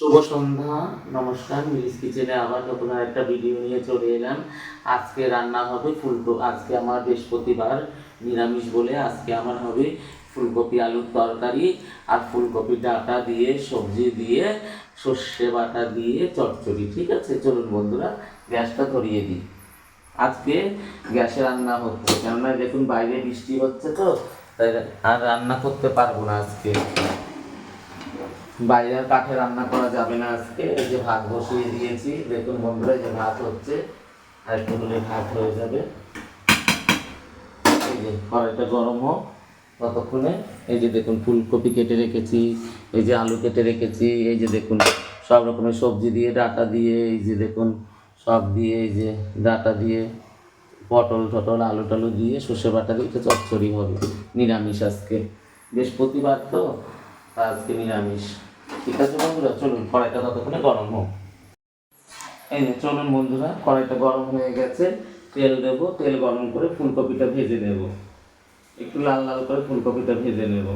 শুভ সন্ধ্যা, নমস্কার। মিলিস কিচেনে আবার নতুন একটা ভিডিও নিয়ে চলে এলাম। আজকে রান্না হবে ফুলকপি। আজকে আমার বৃহস্পতিবার, নিরামিষ বলে আজকে আমার হবে ফুলকপি আলুর তরকারি আর ফুলকপি ডাঁটা দিয়ে সবজি দিয়ে সর্ষে বাটা দিয়ে চচ্চড়ি। ঠিক আছে, চলুন বন্ধুরা গ্যাসটা ধরিয়ে দিই। আজকে গ্যাসে রান্না হচ্ছে, কেননা দেখুন বাইরে বৃষ্টি হচ্ছে তো, তাই আর রান্না করতে পারবো না আজকে। বাইরের কাঠে রান্না করা যাবে না আজকে। এই যে ভাত বসিয়ে দিয়েছি, দেখুন বন্ধুরা, যে ভাত হচ্ছে, আর একটু হলে ভাত হয়ে যাবে। এই যে কড়াইটা গরম হোক ততক্ষণে এই যে দেখুন ফুলকপি কেটে রেখেছি, এই যে আলু কেটে রেখেছি, এই যে দেখুন সব রকমের সবজি দিয়ে ডাঁটা দিয়ে, এই যে দেখুন সব দিয়ে, এই যে ডাঁটা দিয়ে পটল টটল আলু টালু দিয়ে সর্ষে বাটা দিয়ে চচ্চড়ি হবে। নিরামিষ আজকে, বৃহস্পতিবার তো, আজকে নিরামিষ। ঠিক আছে বন্ধুরা, চলুন কড়াইটা ততক্ষণে গরম হোক। এই যে চলুন বন্ধুরা, কড়াইটা গরম হয়ে গেছে, তেল দেবো, তেল গরম করে ফুলকপিটা ভেজে নেব। একটু লাল লাল করে ফুলকপিটা ভেজে নেব,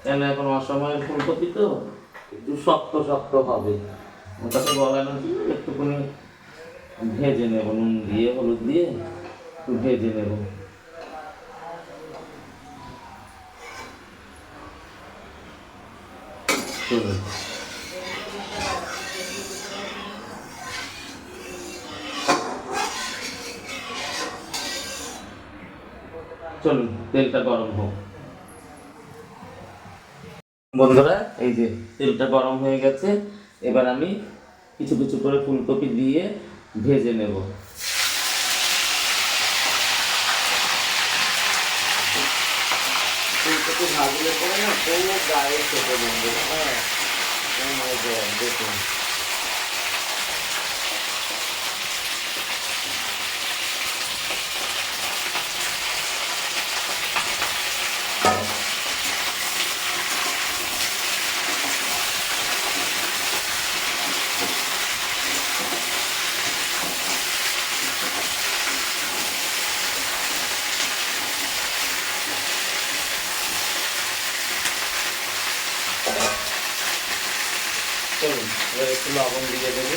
কেন এখন অসময়ের ফুলকপি তো একটু শক্ত শক্ত হবে। ওটাকে গলানোর জন্য একটুখানি ভেজে নেব, নুন দিয়ে হলুদ দিয়ে একটু ভেজে নেব। চলুন চলুন তেলটা গরম হোক। বন্ধুরা এই যে তেলটা গরম হয়ে গেছে, এবার আমি কিছু কিছু করে ফুলকপি দিয়ে ভেজে নেব। ফুলকপি ভাজলে পরে না পুরো গায়ে খেতে বন্ধুরা। হ্যাঁ, দেখুন চলুন এবার একটু লবণ দিয়ে দেবো।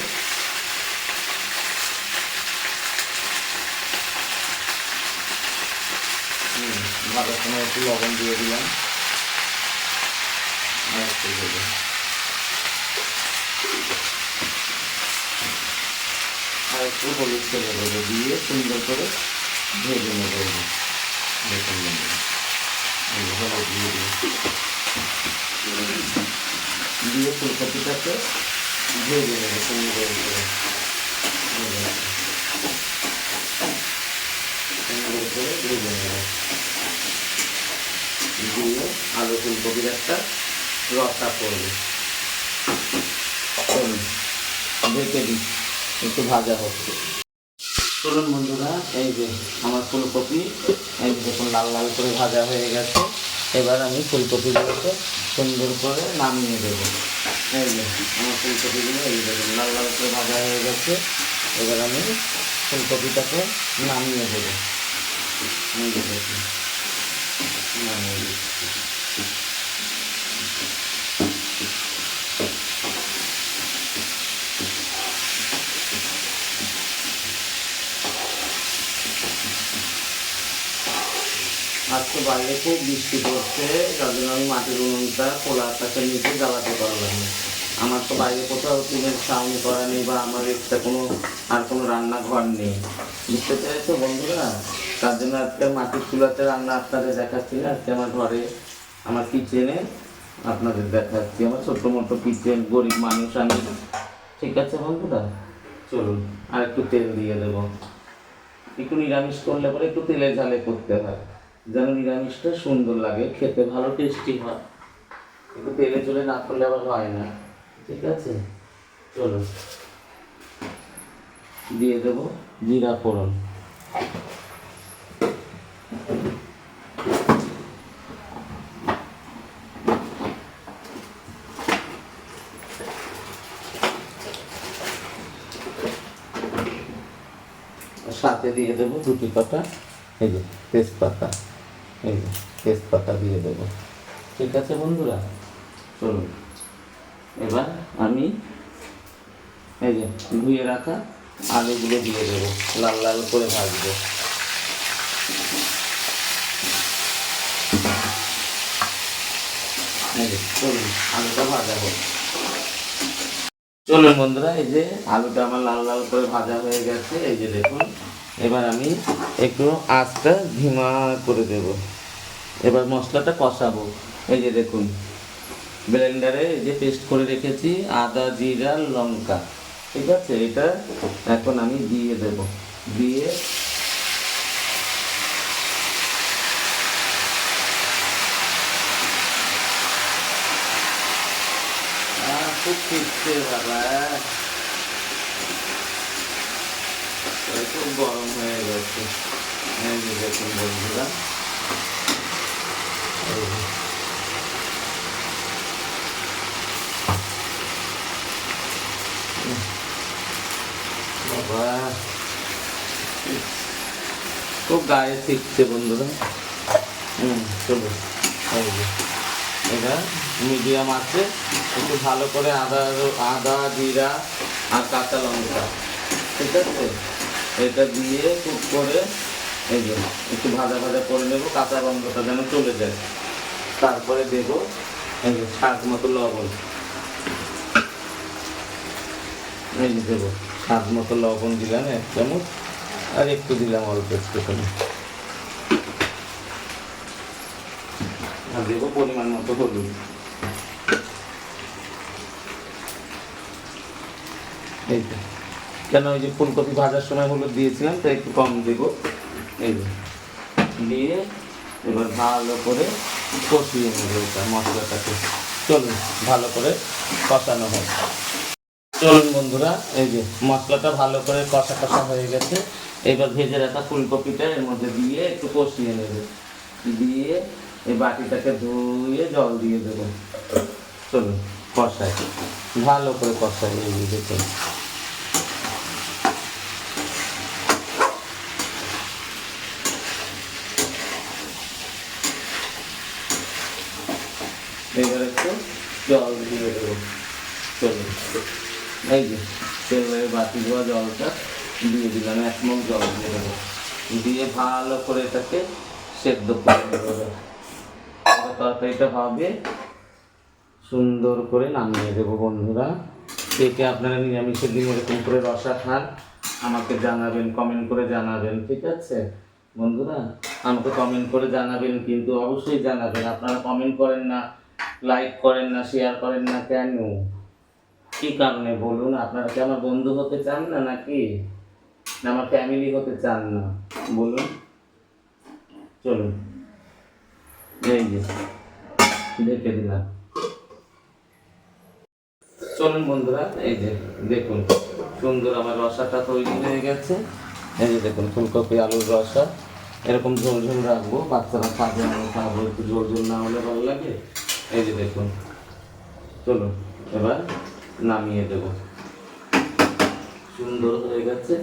ভাজার সময় একটু লবণ দিয়ে দিলাম, আর একটু দেবো, আর একটু হলুদ তেলে দেবো, দিয়ে সুন্দর করে ভেজে নেবো। দেখুন হলুদ দিয়ে দিয়ে ফুলকপিটাকে ভেজে নেবো সুন্দর করে, সুন্দর করে ভেজে নেবো। দিয়ে আলু ফুলকপির একটা রসা করবে। ঢেকে দিই, একটু ভাজা হচ্ছে। চলুন বন্ধুরা, এই যে আমার ফুলকপি এই যে দেখুন লাল লাল করে ভাজা হয়ে গেছে। এবার আমি ফুলকপিগুলোকে সুন্দর করে নামিয়ে দেবো। এই যে আমার ফুলকপিগুলো এই দেখুন লাল লাল করে ভাজা হয়ে গেছে। এবার আমি ফুলকপিটাকে নামিয়ে দেবো। এই যে দেখুন নামিয়ে দিচ্ছি। আজকে বাইরে খুব বৃষ্টি পড়ছে, যার জন্য আমি মাটির উনুনটা খোলা আকাশের নিচে জ্বালাতে পারলাম না। আমার তো বাইরে কোথাও টিনের ছাউনি করা নেই, বা আমার একটা কোনো রান্নাঘর নেই, বুঝতে পেরেছো বন্ধুরা? তার জন্য আজকে মাটির চুলাতে রান্না আপনাদের দেখাচ্ছি না। আজকে আমার ঘরে, আমার কিচেনে আপনাদের দেখাচ্ছি, আমার ছোট্ট মোটো কিচেন, গরিব মানুষ আমি। ঠিক আছে বন্ধুরা, চলুন আর একটু তেল দিয়ে দেবো। একটু নিরামিষ করলে পরে একটু তেলে ঝালে করতে হয়, যেন নিরামিষটা সুন্দর লাগে, খেতে ভালো টেস্টি হয়। একটু তেলে চলে না করলে আবার হয় না। ঠিক আছে, চলো দিয়ে দেবো জিরা ফোড়ন। সাথে দিয়ে দেবো দুটি পাতা এই যে তেজপাতা, এই যে তেজপাতা দিয়ে দেবো। ঠিক আছে বন্ধুরা, চলুন এবার আমি এই যে ধুয়ে রাখা আলুগুলো দিয়ে দেবো, লাল লাল করে ভাজবো। এই যে চলুন আলুটা ভাজা হোক। চলুন বন্ধুরা, এই যে আলুটা আমার লাল লাল করে ভাজা হয়ে গেছে। এই যে দেখুন, এবার আমি একটু আঁচটা ধিমা করে দেব। এবার মশলাটা কষাবো। এই যে দেখুন, ব্লেন্ডারে এই যে পেস্ট করে রেখেছি আদা, জিরা, লঙ্কা, ঠিক আছে। এটা এখন আমি দিয়ে দেব, দিয়ে খুব ঠিকছে বাবা, খুব গরম হয়ে গেছে। এই যে দেখুন বন্ধুরা, বাবা খুব গায়ে ঠিকছে বন্ধুরা। চলো, এই যে এটা মিডিয়াম আছে, একটু ভালো করে আদা, জিরা আর কাঁচা লঙ্কা, ঠিক আছে, এটা দিয়ে খুব করে এই যে একটু ভাজা ভাজা করে নেবো, কাঁচা গন্ধটা যেন চলে যায়। তারপরে দেবো এই যে স্বাদ মতো লবণ, এই যে দেবো স্বাদ মতো লবণ দিলাম 1 চামচ, আর একটু দিলাম অল্প একটুখানি, আর দেবো পরিমাণ মতো হলুদ। এই তো, কেন ওই যে ফুলকপি ভাজার সময় হলুদ দিয়েছিলাম, তাই একটু কম দেবো। এই যে দিয়ে এবার ভালো করে কষিয়ে নেবো এটা মশলাটাকে। চলুন ভালো করে কষানো হয়। চলুন বন্ধুরা, এই যে মশলাটা ভালো করে কষা কষা হয়ে গেছে। এবার ভেজে রাখা ফুলকপিটা এর মধ্যে দিয়ে একটু কষিয়ে নেবে, দিয়ে এই বাটিটাকে ধুয়ে জল দিয়ে দেবো। চলুন কষাই, ভালো করে কষাই। এই যে দেখুন, এবার একটু জল দিয়ে দেবো। চলুন, এই যে তেলের বাটি ধোয়া জলটা দিয়ে দিলাম, 1 মগ জল দিয়ে দেবো, দিয়ে ভালো করে এটাকে সেদ্ধ করে দেবো। তরকারিটা হবে সুন্দর করে নামিয়ে দেবো। বন্ধুরা, কে আপনারা নিরামিষের দিন এরকম করে রসা খান আমাকে জানাবেন, কমেন্ট করে জানাবেন, ঠিক আছে বন্ধুরা, আমাকে কমেন্ট করে জানাবেন, কিন্তু অবশ্যই জানাবেন। আপনারা কমেন্ট করেন না, লাইক করেন না, শেয়ার করেন না, কেন, কি কারণে বলুন? আপনারা কি আমার বন্ধু হতে চান না, নাকি না আমার ফ্যামিলি হতে চান না বলুন? চলুন, এই যে ঢেকে দিলাম। চলুন বন্ধুরা, এই যে দেখুন সুন্দর আমার রসাটা তৈরি হয়ে গেছে। এই যে দেখুন ফুলকপি আলুর রসা, এরকম ঝোল ঝোল রাখবো, বাচ্চারা খাবে, আমি খাবো, একটু ঝোল ঝোল না হলে ভালো লাগে। এই যে দেখুন, চলুন এবার নামিয়ে দেব। সুন্দর হয়ে গেছে,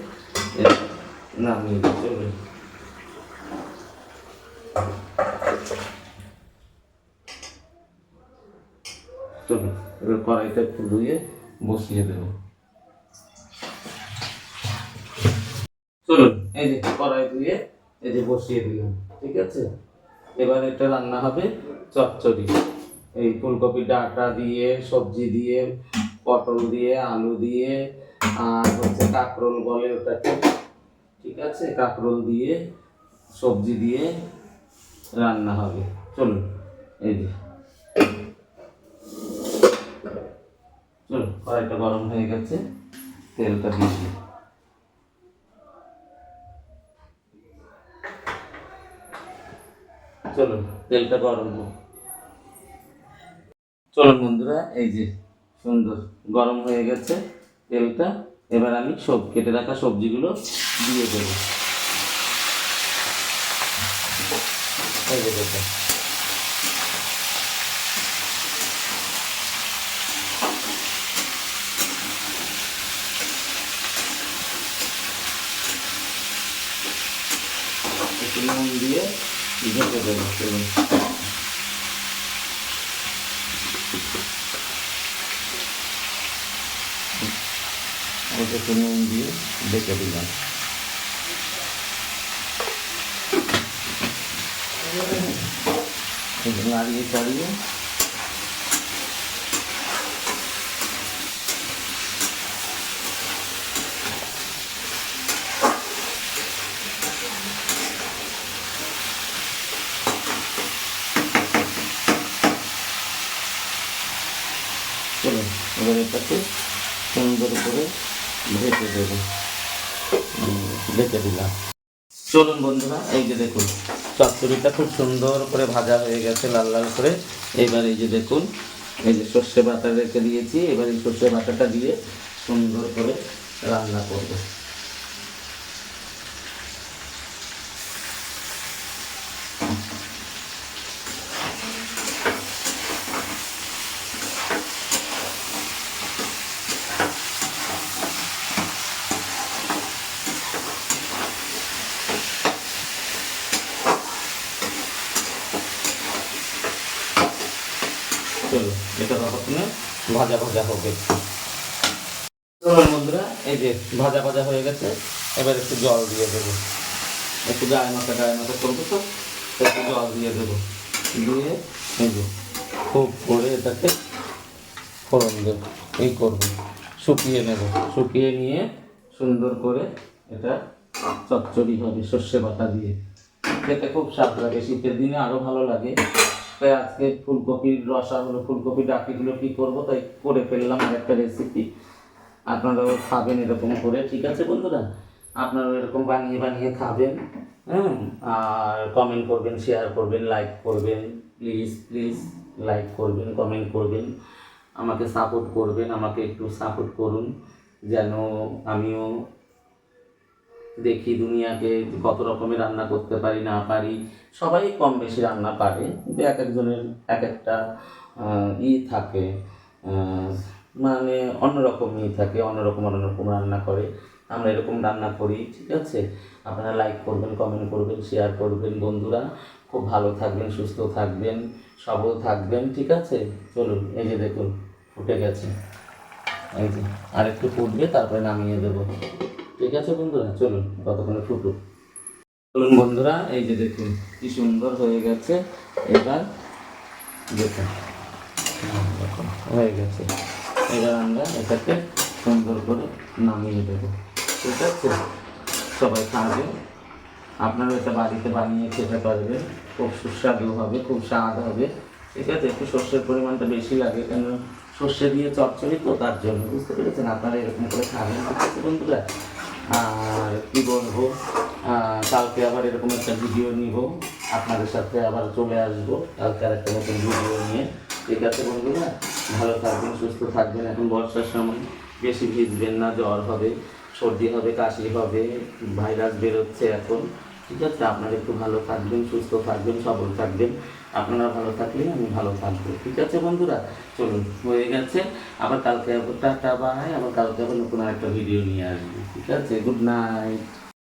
নামিয়ে দেব। চলুন, চলুন এবার কড়াইটা একটু ধুয়ে বসিয়ে দেব। চলুন, এই যে কড়াই ধুয়ে এই যে বসিয়ে দিলাম, ঠিক আছে। এবার এটা রান্না হবে চচ্চড়ি, এই ফুলকপির ডাঁটা দিয়ে, সবজি দিয়ে, পটল দিয়ে, আলু দিয়ে, আর হচ্ছে কাঁকরোল বলে ওটাকে, ঠিক আছে, কাঁকরোল দিয়ে, সবজি দিয়ে রান্না হবে। চলুন, এই যে চলুন, কড়াইটা গরম হয়ে গেছে, তেলটা দিয়ে, চলুন তেলটা গরম হোক। চলুন বন্ধুরা, এই যে সুন্দর গরম হয়ে গেছে তেলটা। এবার আমি সব কেটে রাখা সবজিগুলো দিয়ে দেবো। এই যে দেখুন, একটু নুন দিয়ে ঢেকে দেবো। চলুন, অল্প একটু নুন দিয়ে ডেকে দিলাম। নাড়িয়ে চাড়িয়ে চলুন এবার এটাকে সুন্দর করে ঢেকে দেবো। ঢেকে দিলাম। চলুন বন্ধুরা, এই যে দেখুন চচ্চড়িটা খুব সুন্দর করে ভাজা হয়ে গেছে লাল লাল করে। এবার এই যে দেখুন এই যে সর্ষে বাটা রেখে দিয়েছি, এবার এই সর্ষে বাটাটা দিয়ে সুন্দর করে রান্না করব। চলো এটা ততক্ষণে ভাজা ভাজা হবে। চলুন বন্ধুরা, এই যে ভাজা ভাজা হয়ে গেছে, এবার একটু জল দিয়ে দেবো। একটু গায়ে মাথা করবো, তো একটু জল দিয়ে দেবো। দিয়ে এই যে খুব করে এটাকে ফোড়ন দেবো, এই করবো, শুকিয়ে নেব। শুকিয়ে নিয়ে সুন্দর করে এটা চচ্চড়ি হবে সর্ষে বাটা দিয়ে। খেতে খুব স্বাদ লাগে, শীতের দিনে আরও ভালো লাগে। তাই আজকে ফুলকপির রসা হলো, ফুলকপি ডাঁটিগুলো কী করবো তাই করে ফেললাম আর একটা রেসিপি। আপনারাও খাবেন এরকম করে, ঠিক আছে বন্ধুরা? আপনারাও এরকম বানিয়ে বানিয়ে খাবেন। আর কমেন্ট করবেন, শেয়ার করবেন, লাইক করবেন। প্লিজ প্লিজ লাইক করবেন, কমেন্ট করবেন, আমাকে সাপোর্ট করবেন। আমাকে একটু সাপোর্ট করুন যেন আমিও দেখি দুনিয়াকে কত রকমের রান্না করতে পারি না পারি। সবাই কম বেশি রান্না পারে, কিন্তু এক একজনের এক একটা থাকে, মানে অন্যরকমই থাকে, অন্যরকম রান্না করে। আমরা এরকম রান্না করি, ঠিক আছে? আপনারা লাইক করবেন, কমেন্ট করবেন, শেয়ার করবেন। বন্ধুরা খুব ভালো থাকবেন, সুস্থ থাকবেন, সবল থাকবেন, ঠিক আছে? চলুন এই যে দেখুন ফুটে গেছে, এই যে আর একটু ফুটবে তারপরে নামিয়ে দেবো, ঠিক আছে বন্ধুরা? চলুন ততক্ষণে ফুটুক। চলুন বন্ধুরা, এই যে দেখুন কি সুন্দর হয়ে গেছে। এবার দেখুন হয়ে গেছে। এবার আমরা এটাকে সুন্দর করে নামিয়ে দেবো, ঠিক আছে? সবাই খাবেন, আপনারা এটা বাড়িতে বানিয়ে খেতে পারবেন। খুব সুস্বাদু হবে, খুব স্বাদ হবে, ঠিক আছে? একটু সর্ষের পরিমাণটা বেশি লাগে, কেন সর্ষে দিয়ে চচ্চড়ি তো, তার জন্য। বুঝতে পেরেছেন? আপনারা এরকম করে খাবেন, ঠিক আছে বন্ধুরা? আর কী বলবো, কালকে আবার এরকম একটা ভিডিও নিব, আপনাদের সাথে আবার চলে আসবো কালকে আর একটা নতুন ভিডিও নিয়ে, ঠিক আছে বন্ধুরা? ভালো থাকবেন, সুস্থ থাকবেন। এখন বর্ষার সময়, বেশি ভিজবেন না, জ্বর হবে, সর্দি হবে, কাশি হবে, ভাইরাস বেরোচ্ছে এখন, ঠিক আছে? আপনারা একটু ভালো থাকবেন, সুস্থ থাকবেন, সবল থাকবেন। আপনারা ভালো থাকলে আমি ভালো থাকবো, ঠিক আছে বন্ধুরা? চলুন হয়ে গেছে, আবার কালকে আবার টাটা বাই, আবার কালকে আবার নতুন আরেকটা ভিডিও নিয়ে আসবো, ঠিক আছে? Good night.